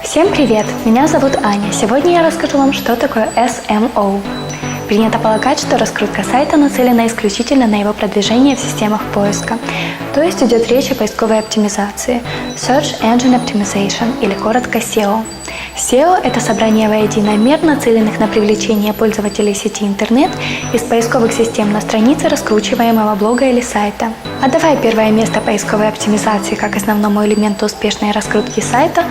Всем привет! Меня зовут Аня. Сегодня я расскажу вам, что такое SMO. Принято полагать, что раскрутка сайта нацелена исключительно на его продвижение в системах поиска, то есть идет речь о поисковой оптимизации – Search Engine Optimization или коротко SEO. SEO – это собрание воедино мер, нацеленных на привлечение пользователей сети интернет из поисковых систем на странице раскручиваемого блога или сайта. Отдавая первое место поисковой оптимизации как основному элементу успешной раскрутки сайта,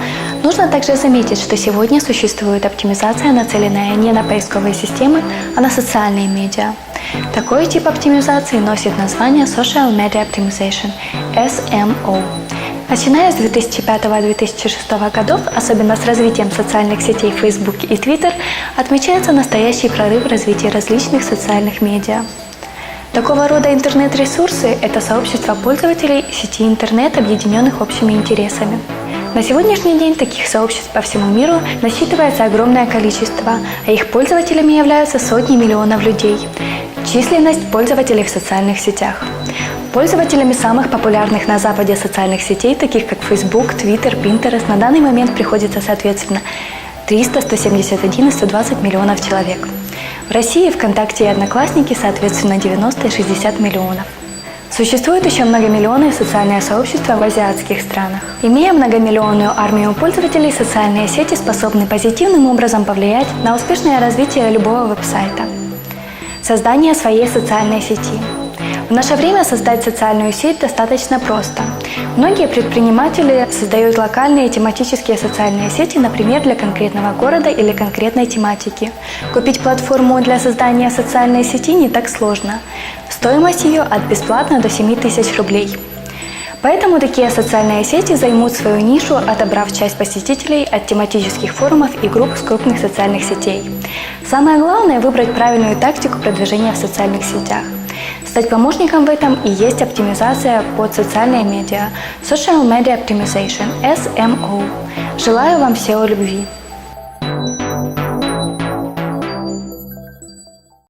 нужно также заметить, что сегодня существует оптимизация, нацеленная не на поисковые системы, а на социальные медиа. Такой тип оптимизации носит название Social Media Optimization – SMO. Начиная с 2005-2006 годов, особенно с развитием социальных сетей Facebook и Twitter, отмечается настоящий прорыв в развитии различных социальных медиа. Такого рода интернет-ресурсы – это сообщества пользователей сети интернет, объединенных общими интересами. На сегодняшний день таких сообществ по всему миру насчитывается огромное количество, а их пользователями являются сотни миллионов людей. Численность пользователей в социальных сетях. Пользователями самых популярных на Западе социальных сетей, таких как Facebook, Twitter, Pinterest, на данный момент приходится соответственно 300, 171 и 120 миллионов человек. В России ВКонтакте и Одноклассники соответственно 90 и 60 миллионов. Существует еще многомиллионные социальные сообщества в азиатских странах. Имея многомиллионную армию пользователей, социальные сети способны позитивным образом повлиять на успешное развитие любого веб-сайта. Создание своей социальной сети. В наше время создать социальную сеть достаточно просто. Многие предприниматели создают локальные тематические социальные сети, например, для конкретного города или конкретной тематики. Купить платформу для создания социальной сети не так сложно. Стоимость ее от бесплатно до 7000 рублей. Поэтому такие социальные сети займут свою нишу, отобрав часть посетителей от тематических форумов и групп с крупных социальных сетей. Самое главное – выбрать правильную тактику продвижения в социальных сетях. Стать помощником в этом и есть оптимизация под социальные медиа – Social Media Optimization – SMO. Желаю вам SEO любви!